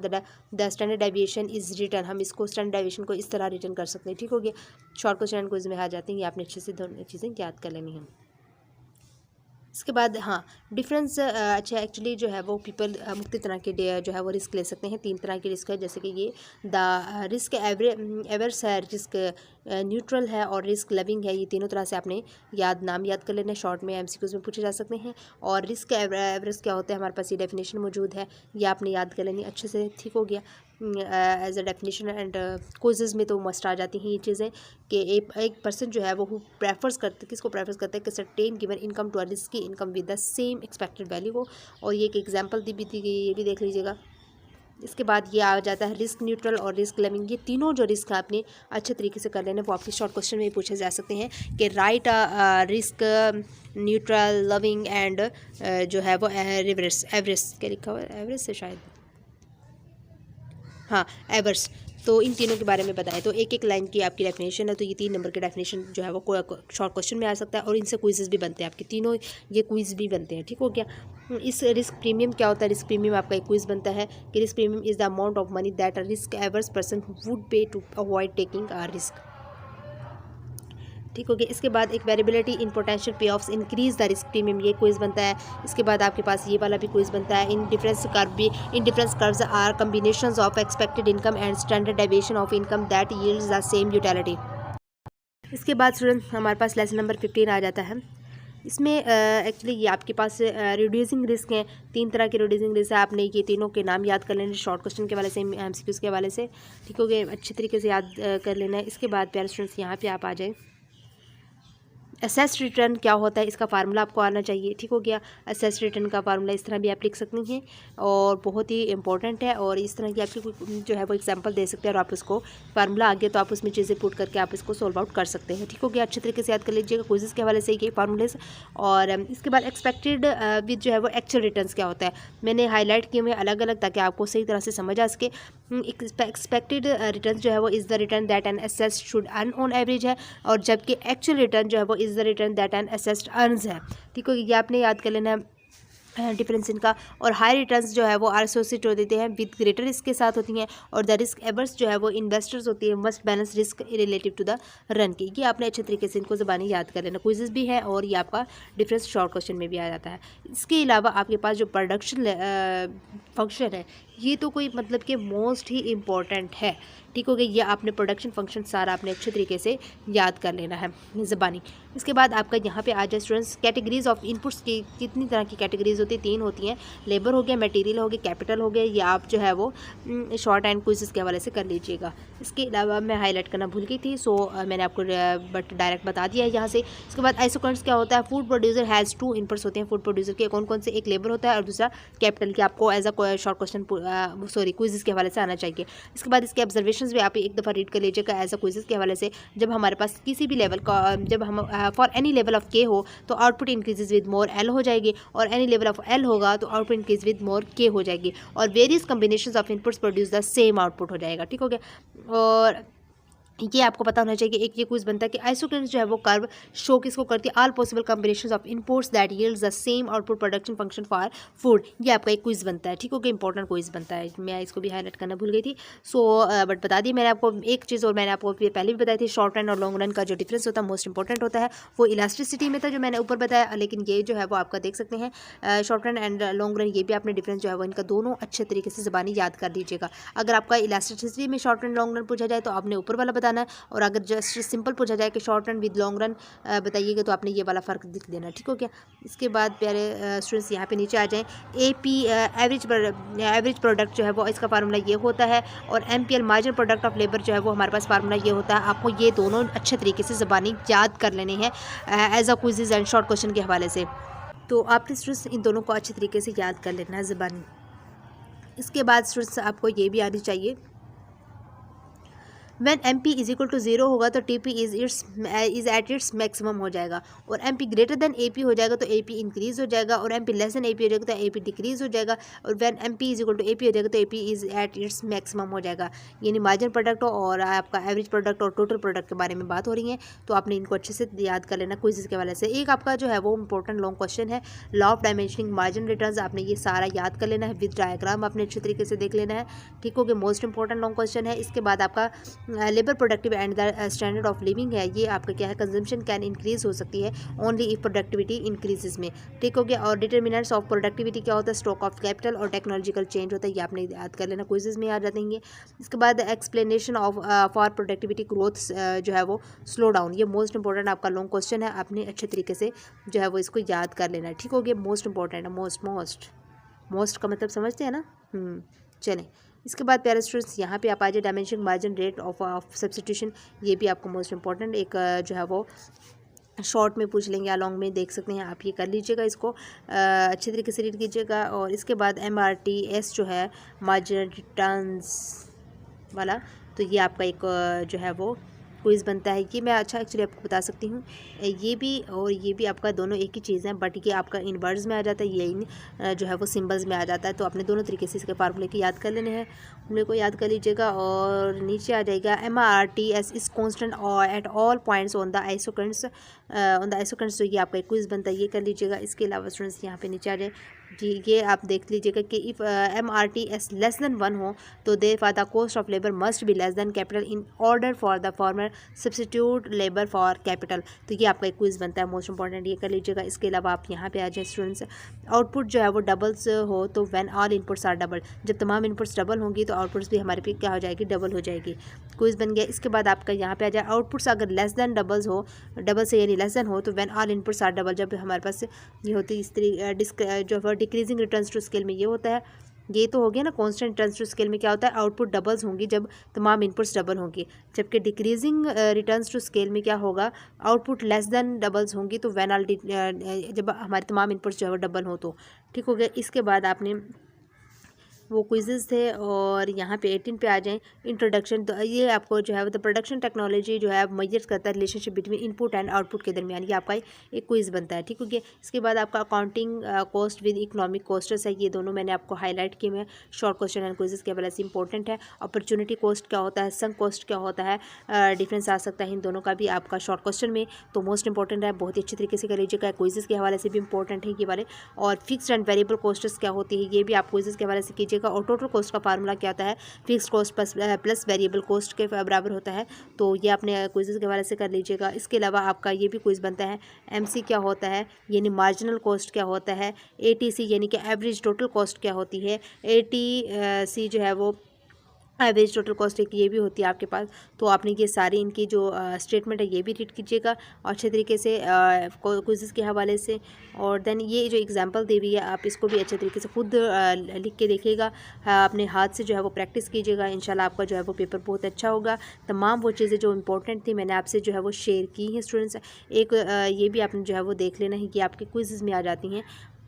the standard deviation is return. हम इसको स्टैंडर्ड डेविएशन को इस तरह रिटर्न कर सकते हैं, ठीक हो गया। शॉर्ट क्वेश्चन एंड क्विज़ में आ जाते हैं, ये आपने अच्छे से दोनों चीज़ें याद कर लेनी है। इसके बाद हाँ, डिफरेंस। अच्छा, एक्चुअली जो है वो पीपल मुख्तलिफ तरह के जो है वो रिस्क ले सकते हैं। 3 तरह के रिस्क है, जैसे कि ये द रिस्क एवर्स है, रिस्क न्यूट्रल है और रिस्क लविंग है। ये तीनों तरह से आपने नाम याद कर लेना है, शॉर्ट में MCQs में पूछे जा सकते हैं। और रिस्क एवर्स क्या होता है, हमारे पास ये डेफिनेशन मौजूद है, ये आपने याद कर लेनी अच्छे से, ठीक हो गया। As a definition and quizzes में तो मस्ट आ जाती हैं ये चीज़ें कि एक पर्सन जो है वो प्रेफर्स करते, किसको प्रेफर्स करता है कि certain given income to a risky income with the same expected value को। और ये एक एग्जांपल दी गई, ये भी देख लीजिएगा। इसके बाद ये आ जाता है रिस्क न्यूट्रल और रिस्क लविंग। ये तीनों जो रिस्क आपने अच्छे तरीके से कर लेना, वो आपके शॉर्ट क्वेश्चन में पूछे जा सकते हैं कि right risk neutral loving and जो है वो एवरेज क्या लिखा हुआ है, एवरेज से शायद, हाँ एवर्स। तो इन तीनों के बारे में बताएं। तो एक एक लाइन की आपकी डेफिनेशन है, तो ये 3 नंबर के डेफिनेशन जो है वो शॉर्ट क्वेश्चन में आ सकता है। और इनसे क्विजेस भी बनते हैं आपके तीनों, ये क्विज भी बनते हैं, ठीक हो गया। इस रिस्क प्रीमियम क्या होता है, रिस्क प्रीमियम आपका एक क्विज बनता है कि risk premium is the amount of money that a risk averse person would pay to avoid taking a risk, ठीक हो गया। इसके बाद एक variability in potential payoffs increase the risk premium, ये क्विज बनता है। इसके बाद आपके पास ये वाला भी क्विज बनता है। Indifference curves are combinations of expected income and standard deviation of income that yields the same utility. इसके बाद स्टूडेंट हमारे पास लेसन नंबर 15 आ जाता है। इसमें एक्चुअली ये आपके पास रिड्यूसिंग रिस्क हैं, 3 तरह के रिड्यूसिंग रिस्क है। आपने ये तीनों के नाम याद कर लेने शॉर्ट क्वेश्चन के वाले से, MCQs के वाले से, ठीक हो गए, अच्छे तरीके से याद कर लेना है। इसके बाद प्यारे स्टूडेंट्स यहाँ पे आप आ जाएँ। असेस्ड रिटर्न क्या होता है, इसका फार्मूला आपको आना चाहिए, ठीक हो गया। असेस्ड रिटर्न का फार्मूला इस तरह भी आप लिख सकते हैं और बहुत ही इंपॉर्टेंट है। और इस तरह की आपकी जो है वो एग्जांपल दे सकते हैं और आप उसको फार्मूला आ गया तो आप उसमें चीज़ें पुट करके आप इसको सोल्व आउट कर सकते हैं, ठीक हो गया। अच्छे तरीके से याद कर लीजिएगा क्विज़ेस के हवाले से ये फार्मूलेस। और इसके बाद एक्सपेक्टेड विद जो है वो एक्चुअल रिटर्न क्या होता है, मैंने हाईलाइट किए हुए अलग अलग ताकि आपको सही तरह से समझ आ सके। एक्सपेक्टेड रिटर्न जो है वो is the return that an assessed should earn on average है, और जबकि एक्चुअल रिटर्न जो है वो is the return that an assessed earns है, ठीक है। ये आपने याद कर लेना है डिफरेंस इनका। और हाई रिटर्न्स जो है वो एसोसिएट हो देते हैं विद ग्रेटर रिस्क के साथ होती हैं। और द रिस्क एवर्स जो है वो इन्वेस्टर्स होती है must balance risk relative to the run की। ये आपने अच्छे तरीके से इनको ज़बानी याद कर लेना, क्विजेस भी है और ये आपका डिफरेंस शॉर्ट क्वेश्चन में भी आ जाता है। इसके अलावा आपके पास जो प्रोडक्शन फंक्शन है ये तो कोई मतलब कि मोस्ट ही इम्पॉर्टेंट है, ठीक हो गया। ये आपने प्रोडक्शन फंक्शन सारा आपने अच्छे तरीके से याद कर लेना है ज़बानी। इसके बाद आपका यहाँ पे आ जाए स्टूडेंट्स कैटेगरीज ऑफ इनपुट्स की, कितनी तरह की कैटेगरीज होती है, 3 होती हैं। लेबर हो गया, मटेरियल हो गया, कैपिटल हो गया। ये आप जो है वो शॉर्ट एंड क्विज़ेस के हवाले से कर लीजिएगा। इसके अलावा मैं हाईलाइट करना भूल गई थी, सो मैंने आपको बट डायरेक्ट बता दिया है यहाँ से। इसके बाद आइसोकरेंट्स क्या होता है, फूड प्रोड्यूसर हैज़ 2 इनपुट्स होते हैं। फूड प्रोड्यूसर के कौन कौन से, एक लेबर होता है और दूसरा कैपिटल के। आपको as a short question quizzes के हवाले से आना चाहिए। इसके बाद इसके ऑब्जर्वेशंस भी आप एक दफ़ा रीड कर लीजिएगा एज अ क्विज़ेस के हवाले से। जब हमारे पास किसी भी लेवल का, जब हम फॉर एनी लेवल ऑफ के हो तो output increases with more L हो जाएगी, और एनी लेवल ऑफ एल होगा तो आउटपुट इंक्रीज विद मोर के हो जाएगी, और various combination of inputs produce the same output हो जाएगा, ठीक हो गया। और ये आपको पता होना चाहिए कि एक ये क्विज बनता है कि आइसोक्रोनस जो है वो कर्व शो किसको करती है, all possible combinations of inputs that yields the same output production function for food. ये आपका एक क्विज बनता है, ठीक हो गया, इंपॉर्टेंट क्विज बनता है। मैं इसको भी हाईलाइट करना भूल गई थी। सो बट बता दी मैंने आपको एक चीज़, और मैंने आपको पहले भी बताई थी, शॉर्ट रन और लॉन्ग रन का जो डिफरेंस होता है मोस्ट इंपॉर्टेंट होता है वो इलास्टिसिटी में था जो मैंने ऊपर बताया। लेकिन ये जो है वो आपका देख सकते हैं short run and long run, ये भी आपने डिफरेंस जो है वो इनका दोनों अच्छे तरीके से ज़बानी याद कर लीजिएगा। अगर आपका इलास्टिसिटी में शॉर्ट रन लॉन्ग रन पूछा जाए तो आपने ऊपर वाला बताना है, और अगर जस्ट सिंपल पूछा जाए कि short run with long run बताइएगा तो आपने ये वाला फ़र्क लिख देना, ठीक हो गया। इसके बाद प्यारे स्टूडेंट्स यहाँ पे नीचे आ जाएं। AP एवरेज प्रोडक्ट जो है वो इसका फार्मूला ये होता है, और MPL marginal product of labour जो है वो हमारे पास फार्मूला ये होता है। आपको ये दोनों अच्छे तरीके से ज़बानी याद कर लेने हैं as a quiz and short question के हवाले से। तो आपने स्टूडेंट्स इन दोनों को अच्छे तरीके से याद कर लेना है ज़बानी। इसके बाद स्टूडेंट्स आपको ये भी आनी चाहिए, when MP is equal to 0 होगा तो TP is at its maximum हो जाएगा, और MP ग्रेटर देन AP हो जाएगा तो AP इंक्रीज हो जाएगा, और MP लेस देन AP हो जाएगा तो AP डिक्रीज हो जाएगा, और when MP is equal to AP हो जाएगा तो AP is at its maximum हो जाएगा। यानी मार्जिनल प्रोडक्ट और आपका एवरेज प्रोडक्ट और टोटल प्रोडक्ट के बारे में बात हो रही है, तो आपने इनको अच्छे से याद कर लेना क्विज़ के वाले से। एक आपका जो है वो इंपॉर्टेंट लॉन्ग क्वेश्चन है, law of dimensioning margin returns, आपने ये सारा याद कर लेना है विद डायग्राम, आपने अच्छे तरीके से देख लेना है, ठीक हो गया। मोस्ट इंपॉर्टेंट लॉन्ग क्वेश्चन है। इसके बाद आपका labour productive and the standard of living है, ये आपका क्या है, कंजम्पशन कैन इंक्रीज हो सकती है ओनली इफ प्रोडक्टिविटी इंक्रीजेज में, ठीक हो गया। और डिटर्मिनेंट्स ऑफ प्रोडक्टिविटी क्या होता है, स्टॉक ऑफ कैपिटल और टेक्नोलॉजिकल चेंज होता है, ये आपने याद कर लेना, क्विज़ेज में याद रहेंगे। इसके बाद explanation of for productivity growth जो है वो स्लो डाउन, ये मोस्ट इंपॉर्टेंट आपका लॉन्ग क्वेश्चन है, आपने अच्छे तरीके से जो है वो इसको याद कर लेना है, ठीक हो गया। मोस्ट इंपॉर्टेंट है, मोस्ट का मतलब समझते हैं ना। चलें, इसके बाद प्यारे स्टूडेंट्स यहाँ पे आप आ जाए, dimension margin rate of substitution, ये भी आपको मोस्ट इंपॉर्टेंट एक जो है वो शॉर्ट में पूछ लेंगे या लॉन्ग में, देख सकते हैं आप, ये कर लीजिएगा, इसको अच्छे तरीके से रीड कीजिएगा। और इसके बाद MRTS जो है मार्जिनल रिटर्न्स वाला, तो ये आपका एक जो है वो क्विज़ बनता है। ये मैं अच्छा एक्चुअली आपको बता सकती हूँ, ये भी और ये भी आपका दोनों एक ही चीज़ है, बट ये आपका इन वर्ड्स में आ जाता है, ये इन जो है वो सिंबल्स में आ जाता है। तो आपने दोनों तरीके से इसके फार्मूले के याद कर लेने हैं, उन्हें को याद कर लीजिएगा। और नीचे आ जाएगा MRTS is constant at all points on the isoquants, तो ये आपका एक क्विज़ बनता है, ये कर लीजिएगा। इसके अलावा स्टूडेंट्स यहाँ पे नीचे आ जाए जी, ये आप देख लीजिएगा कि इफ़ MRTS लेस देन 1 हो तो they for the cost of labour must be less than capital in order for the former substitute labour for capital, तो ये आपका एक क्विज़ बनता है, मोस्ट इंपॉर्टेंट, ये कर लीजिएगा। इसके अलावा आप यहाँ पे आ जाए स्टूडेंट्स, आउटपुट जो है वो डबल्स हो तो when all inputs are double, जब तमाम इनपुट्स डबल होंगी तो आउटपुट्स भी हमारे पे क्या हो जाएगी, डबल हो जाएगी, क्विज़ बन गया। इसके बाद आपका यहाँ पे आ जाए, आउटपुट्स अगर लेस देन डबल्स हो, डबल से यानी लेस देन हो, तो when all inputs are double, जब हमारे पास ये होती है इस तरीके जो है डिक्रीजिंग रिटर्न्स टू स्केल में ये होता है। ये तो हो गया ना, कांस्टेंट रिटर्न्स टू स्केल में क्या होता है, आउटपुट डबल्स होंगी जब तमाम इनपुट्स डबल होंगी, जबकि डिक्रीजिंग रिटर्न्स टू स्केल में क्या होगा, आउटपुट लेस देन डबल्स होंगी, तो व्हेन ऑल जब हमारे तमाम इनपुट्स जो है वो डबल हो तो, ठीक हो गया। इसके बाद आपने वो क्विज़ेज़ थे, और यहाँ पे 18 पे आ जाएं, इंट्रोडक्शन, तो ये आपको जो है वो प्रोडक्शन टेक्नोलॉजी जो है मेजर करता है relationship between input and output के दरमियान, ये आपका एक क्विज़ बनता है, ठीक हो गया। इसके बाद आपका accounting cost with economic costs है, ये दोनों मैंने आपको हाईलाइट किए हैं शॉर्ट क्वेश्चन एंड क्विज़ेज़ के वजह से इंपॉर्टेंट है। अपॉर्चुनिटी कॉस्ट क्या होता है, संक कॉस्ट क्या होता है, डिफरेंस आ सकता है इन दोनों का भी आपका शॉर्ट क्वेश्चन में, तो मोस्ट इंपॉर्टेंट है, बहुत ही अच्छी तरीके से कर लीजिएगा। क्विज़ेज़ के हवाले से भी इंपॉर्टेंट है ये वाले, और फिक्स्ड एंड वेरिएबल कॉस्ट्स क्या होती है, ये भी आप क्विज़ेज़ के हवाले से कीजिएगा। और टोटल कॉस्ट का फार्मूला क्या होता है, fix cost plus variable cost के बराबर होता है, तो ये आपने क्विज़ के हवाले से कर लीजिएगा। इसके अलावा आपका ये भी क्विज़ बनता है, MC क्या होता है, यानी मार्जिनल कॉस्ट क्या होता है, ATC यानी कि एवरेज टोटल कॉस्ट क्या होती है, ATC जो है वो एवरेज टोटल कॉस्ट एक ये भी होती है आपके पास। तो आपने ये सारी इनकी जो स्टेटमेंट है ये भी रीड कीजिएगा और अच्छे तरीके से क्विज़ के हवाले से। और देन ये जो एग्जांपल दी हुई है आप इसको भी अच्छे तरीके से खुद लिख के देखिएगा, अपने हाथ से जो है वो प्रैक्टिस कीजिएगा, इंशाल्लाह आपका जो है वो पेपर बहुत अच्छा होगा। तमाम वो चीज़ें जो इंपॉर्टेंट थी मैंने आपसे जो है वो शेयर की हैं स्टूडेंट्स। एक ये भी आपने जो है वो देख लेना है कि आपके क्विज़ में आ जाती हैं।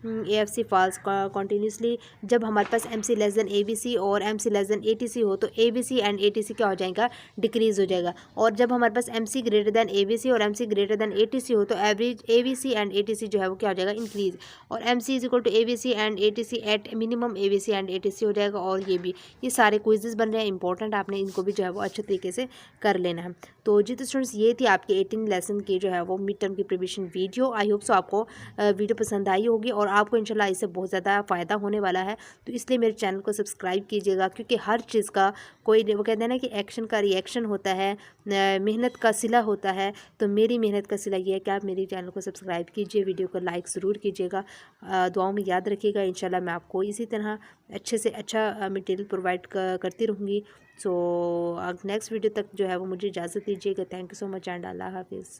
AFC falls continuously. जब हमारे पास MC लेस देन ABC और MC लेस देन ATC हो तो ABC एंड ATC क्या हो जाएगा, डिक्रीज़ हो जाएगा। और जब हमारे पास MC ग्रेटर देन ABC और MC ग्रेटर देन ATC हो तो एवरेज ABC एंड ATC जो है वो क्या हो जाएगा, इंक्रीज़। और MC is equal to ABC and ATC at minimum ABC and ATC हो जाएगा। और ये सारे क्विजेस बन रहे हैं इंपॉर्टेंट, आपने इनको भी जो है वो अच्छे तरीके से कर लेना है। तो जी तो स्टूडेंट्स, ये थी आपके 18 लेसन की जो है वो मिड टर्म की preparation video. I hope so आपको वीडियो पसंद आई होगी और आपको इंशाल्लाह इससे बहुत ज़्यादा फ़ायदा होने वाला है। तो इसलिए मेरे चैनल को सब्सक्राइब कीजिएगा, क्योंकि हर चीज़ का कोई, वो कहते हैं ना कि एक्शन का रिएक्शन होता है, मेहनत का सिला होता है। तो मेरी मेहनत का सिला ये है कि आप मेरी चैनल को सब्सक्राइब कीजिए, वीडियो को लाइक ज़रूर कीजिएगा, दुआओं में याद रखिएगा। इंशाल्लाह मैं आपको इसी तरह अच्छे से अच्छा मटेरियल प्रोवाइड करती रहूँगी। सो नेक्स्ट वीडियो तक जो है वो मुझे इजाज़त दीजिएगा। Thank you so much and Allah हाफिज़।